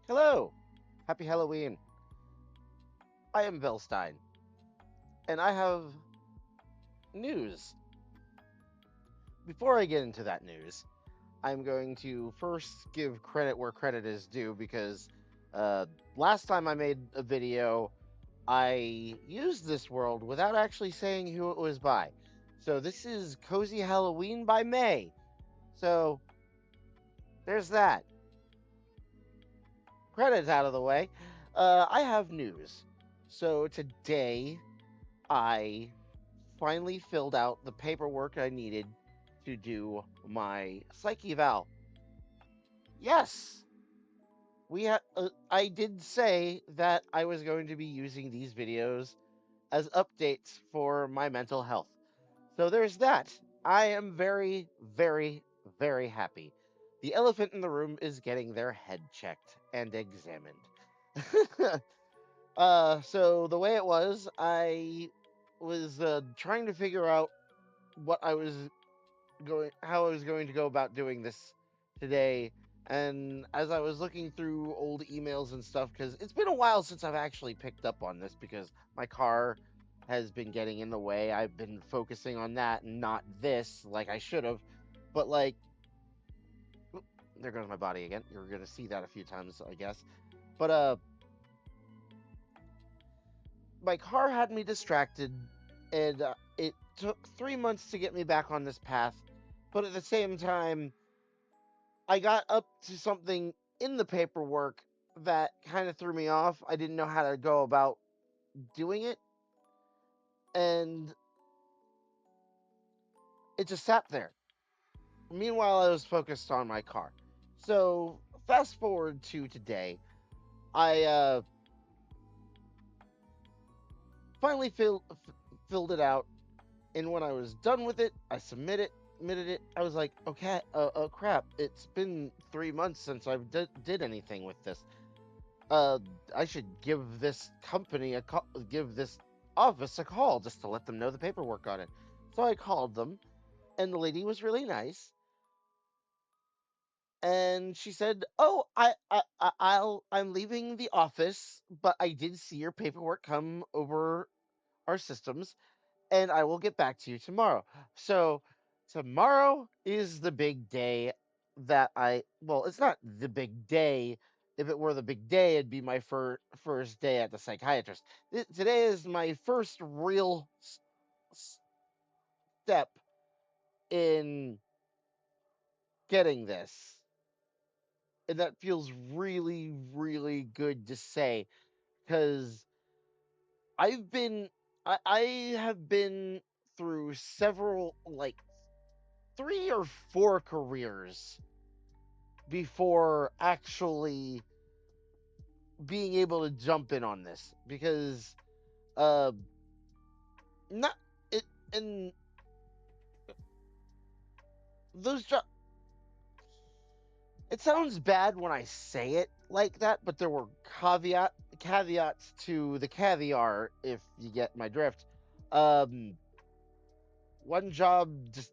Hello! Happy Halloween. I am Velstein, and I have news. Before I get into that news, I'm going to first give credit where credit is due because uh, last time I made a video, I used this world without actually saying who it was by. So this is Cozy Halloween by May. So there's that. Credits out of the way. I have news. So today I finally filled out the paperwork I needed to do my psyche eval. Yes, I did say that I was going to be using these videos as updates for my mental health. So there's that. I am very, very, very happy. The elephant in the room is getting their head checked and examined. So the way it was, I was trying to figure out what I was how I was going to go about doing this today. And as I was looking through old emails and stuff, because it's been a while since I've actually picked up on this because my car has been getting in the way. I've been focusing on that and not this like I should have. But like, oop, there goes my body again. You're gonna see that a few times, I guess. But my car had me distracted, and it took 3 months to get me back on this path. But at the same time, I got up to something in the paperwork that kind of threw me off. I didn't know how to go about doing it, and it just sat there. Meanwhile, I was focused on my car. So, fast forward to today, I finally filled it out, and when I was done with it, I submitted it. I was like, okay, crap, it's been 3 months since I did anything with this. uh I should give this company a call, give this office a call just to let them know the paperwork on it. So I called them, and the lady was really nice, and she said, "Oh, I'm leaving the office, but I did see your paperwork come over our systems, and I will get back to you tomorrow." So tomorrow is the big day well, it's not the big day. If it were the big day, it'd be my first day at the psychiatrist. Today is my first real step in getting this. And that feels really, really good to say because I've been, I have been through several, like 3 or 4 careers before actually being able to jump in on this because uh not it and those jobs, it sounds bad when I say it like that, but there were caveats to the caviar, if you get my drift. um One job just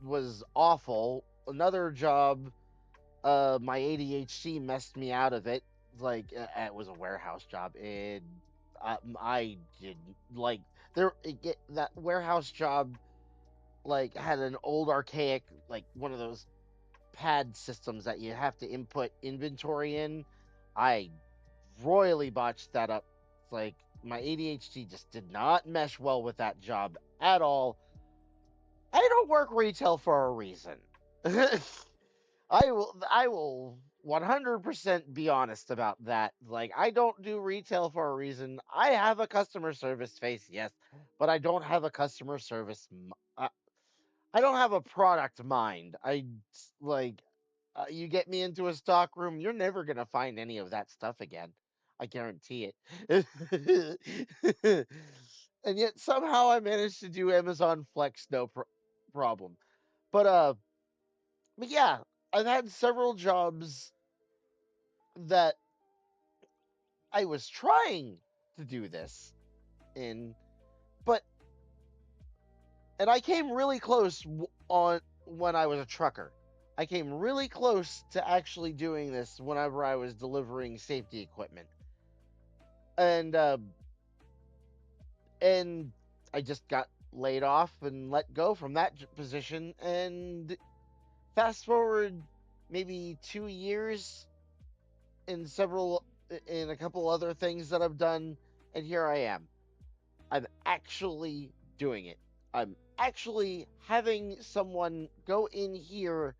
was awful. Another job, my ADHD messed me out of it. Like it was a warehouse job, and I didn't like that warehouse job. Like had an old archaic, like one of those pad systems that you have to input inventory in. I royally botched that up. It's like my ADHD just did not mesh well with that job at all. I don't work retail for a reason. I will 100% be honest about that. Like I don't do retail for a reason. I have a customer service face, yes, but I don't have a customer service I don't have a product mind. Like you get me into a stock room, you're never going to find any of that stuff again. I guarantee it. And yet somehow I managed to do Amazon Flex problem. But but yeah, I've had several jobs that I was trying to do this in, but and I came really close on when I was a trucker. I came really close to actually doing this whenever I was delivering safety equipment. And and I just got laid off and let go from that position. And fast forward maybe 2 years in several in a couple other things that I've done, and here I am. I'm actually doing it. I'm actually having someone go in here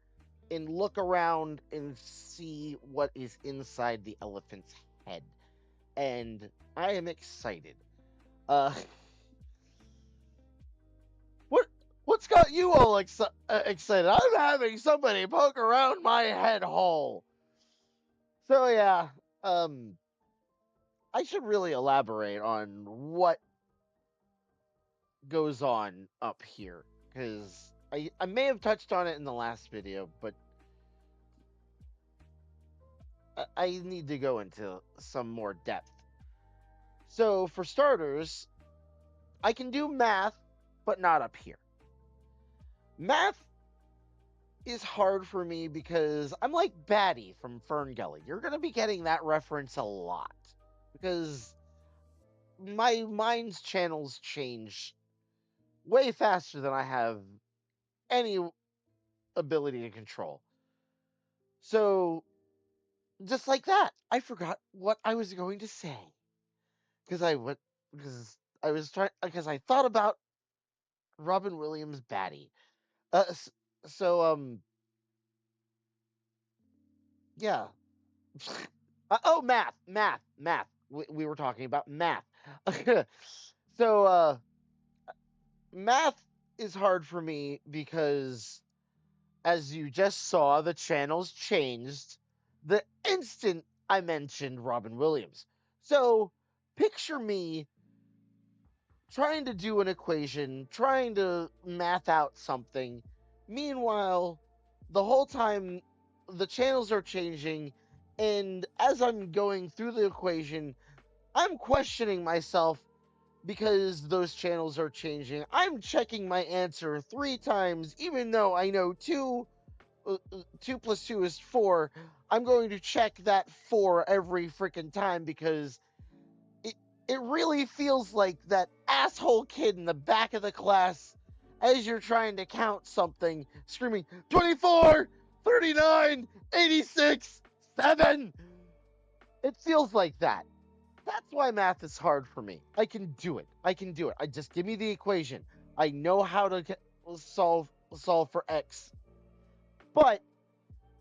and look around and see what is inside the elephant's head. And I am excited. Uh what what's got you all excited? I'm having somebody poke around my head hole. So yeah, um I should really elaborate on what goes on up here, because I may have touched on it in the last video, but I need to go into some more depth. So, for starters, I can do math, but not up here. Math is hard for me because I'm like Batty from Ferngully. You're going to be getting that reference a lot because my mind's channels change way faster than I have any ability to control. So, just like that, I forgot what I was going to say because I went because I was trying because I thought about Robin Williams' Batty. Uh, s- so yeah. Oh, math. We were talking about math. So math is hard for me because, as you just saw, the channels changed the instant I mentioned Robin Williams. So picture me trying to do an equation, trying to math out something. Meanwhile, the whole time the channels are changing, and as I'm going through the equation, I'm questioning myself because those channels are changing. I'm checking my answer 3 times, even though I know two plus two is 4. I'm going to check that 4 every freaking time because it it really feels like that asshole kid in the back of the class as you're trying to count something screaming 24, 39, 86, 7. It feels like that. That's why math is hard for me. I can do it. I just give me the equation. I know how to solve for x. But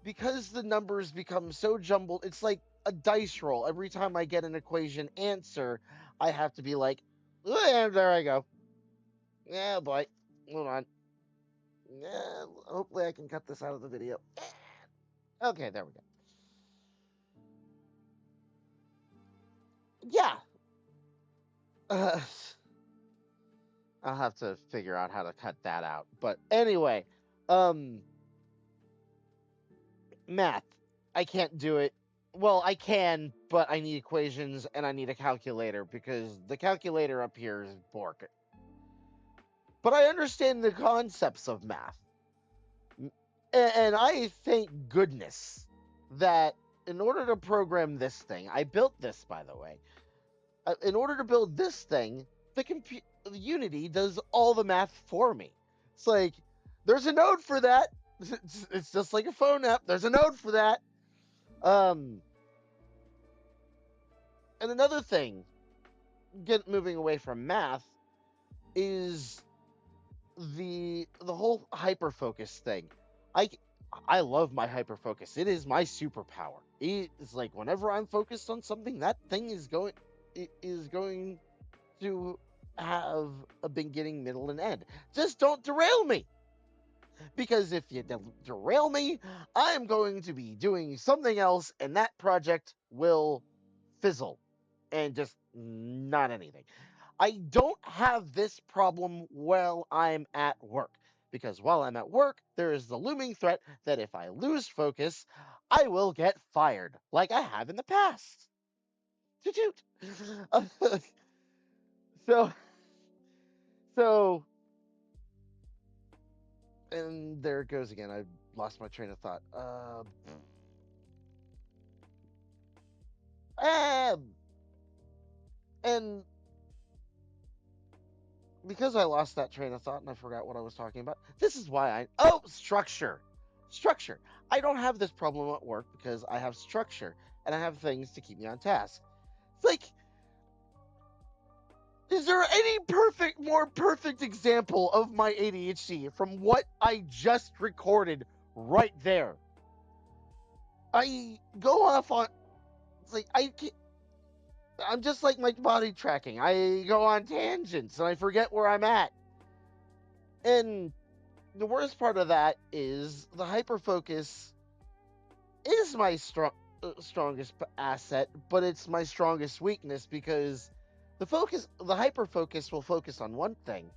because the numbers become so jumbled, it's like a dice roll. Every time I get an equation answer, I have to be like, and there I go. Yeah, boy. Hold on. Yeah, hopefully I can cut this out of the video. Okay, there we go. Yeah. Uh, I'll have to figure out how to cut that out. But anyway, um, math. I can't do it. Well, I can, but I need equations and I need a calculator because the calculator up here is bork. But I understand the concepts of math. And I thank goodness that in order to program this thing, I built this, by the way. In order to build this thing, the Unity does all the math for me. It's like there's a node for that. It's just like a phone app. There's a node for that. Um, and another thing, get moving away from math, is the whole hyper focus thing. I I love my hyper focus. It is my superpower. It is like whenever I'm focused on something, that thing is going to have a beginning, middle, and end. Just don't derail me, because if you derail me, I'm going to be doing something else, and that project will fizzle and just not anything. I don't have this problem while I'm at work, because while I'm at work, there is the looming threat that if I lose focus, I will get fired, like I have in the past. Toot toot. so, so, and there it goes again. I lost my train of thought. Um, and because I lost that train of thought and I forgot what I was talking about, this is why structure. Structure. I don't have this problem at work because I have structure and I have things to keep me on task. It's like, is there any more perfect example of my ADHD from what I just recorded right there? I go off on, it's like, I'm just like my body tracking. I go on tangents and I forget where I'm at. And the worst part of that is the hyperfocus is my strongest asset, but it's my strongest weakness because the hyperfocus will focus on one thing.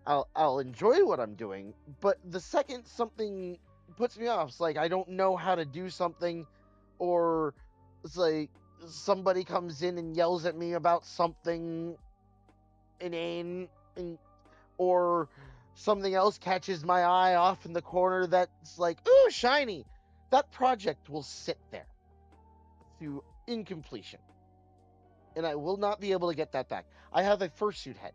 I'll enjoy what I'm doing, but the second something puts me off, it's like I don't know how to do something, or it's like somebody comes in and yells at me about something inane, and or something else catches my eye off in the corner that's like, ooh, shiny. That project will sit there to incompletion, and I will not be able to get that back. I have a fursuit head,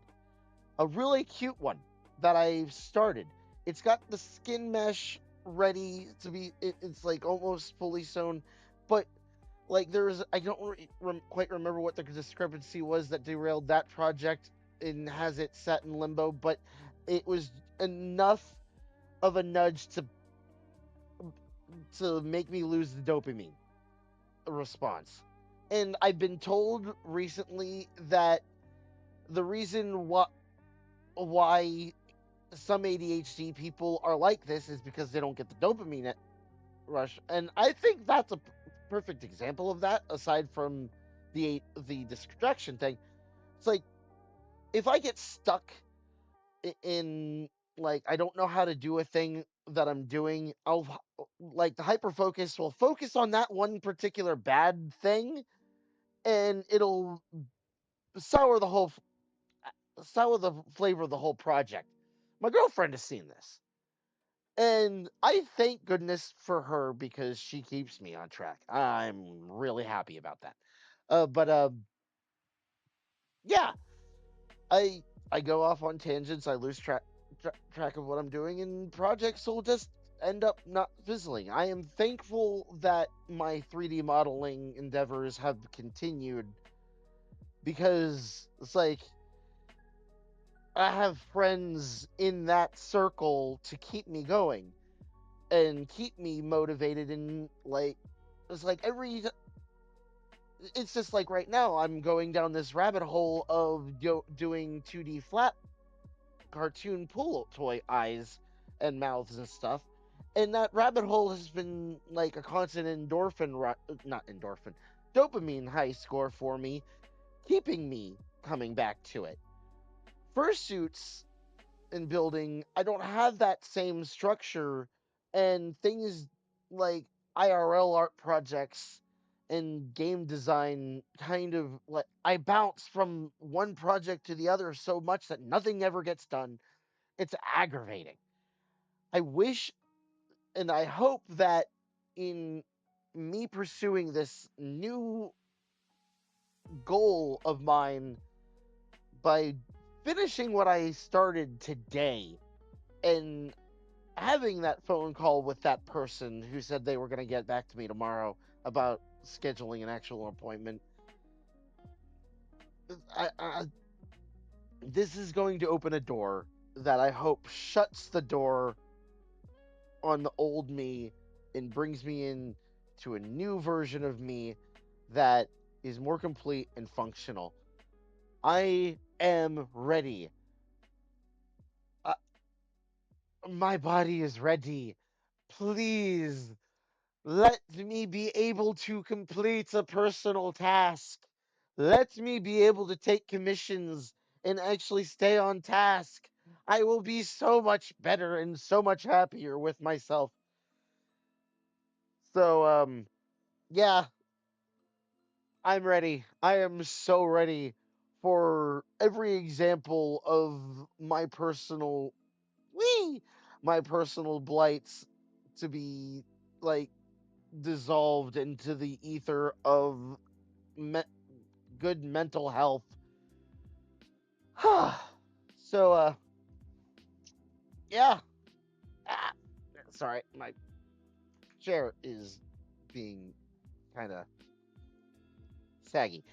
a really cute one that I've started. It's got the skin mesh ready to be, it's like almost fully sewn, but like there's, I don't quite remember what the discrepancy was that derailed that project and has it set in limbo, but it was enough of a nudge to make me lose the dopamine response. And I've been told recently that the reason why some ADHD people are like this is because they don't get the dopamine rush. And I think that's a perfect example of that, aside from the distraction thing. It's like if I get stuck in, like, I don't know how to do a thing that I'm doing, I'll, like, the hyper focus will focus on that one particular bad thing, and it'll sour the whole sour the flavor of the whole project. My girlfriend has seen this, and I thank goodness for her because she keeps me on track. I'm really happy about that. But yeah, I I go off on tangents. I lose track of what I'm doing, and projects will just end up not fizzling. I am thankful that my 3D modeling endeavors have continued because it's like I have friends in that circle to keep me going and keep me motivated, and like it's like it's just like right now I'm going down this rabbit hole of doing 2D flat cartoon pool toy eyes and mouths and stuff, and that rabbit hole has been like a constant not endorphin, dopamine high score for me, keeping me coming back to it. Fursuits in building, I don't have that same structure, and things like IRL art projects and game design kind of like I bounce from one project to the other so much that nothing ever gets done. It's aggravating. I wish and I hope that in me pursuing this new goal of mine by finishing what I started today and having that phone call with that person who said they were going to get back to me tomorrow about scheduling an actual appointment. I, this is going to open a door that I hope shuts the door on the old me and brings me in to a new version of me that is more complete and functional. I am ready. Uh, my body is ready. Please let me be able to complete a personal task. Let me be able to take commissions and actually stay on task. I will be so much better and so much happier with myself. So, yeah, I'm ready. I am so ready for every example of my personal, wee, my personal blights to be like dissolved into the ether of me- good mental health. So yeah. Ah, sorry, my chair is being kind of saggy.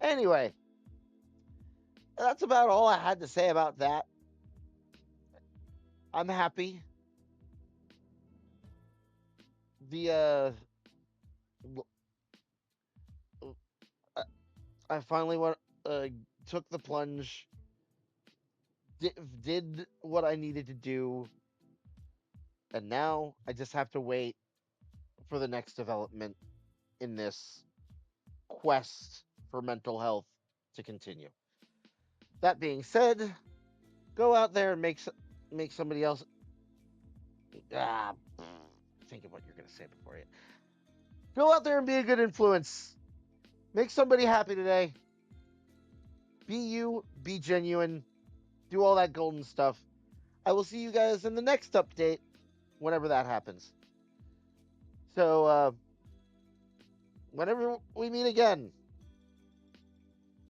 Anyway, that's about all I had to say about that. I'm happy. The uh, I finally went took the plunge, did what I needed to do, and now I just have to wait for the next development in this quest for mental health to continue. That being said, go out there and make somebody else. Ah, think of what you're gonna say before you go out there and be a good influence. Make somebody happy today. Be you. Be genuine. Do all that golden stuff. I will see you guys in the next update, whenever that happens. So, whenever we meet again,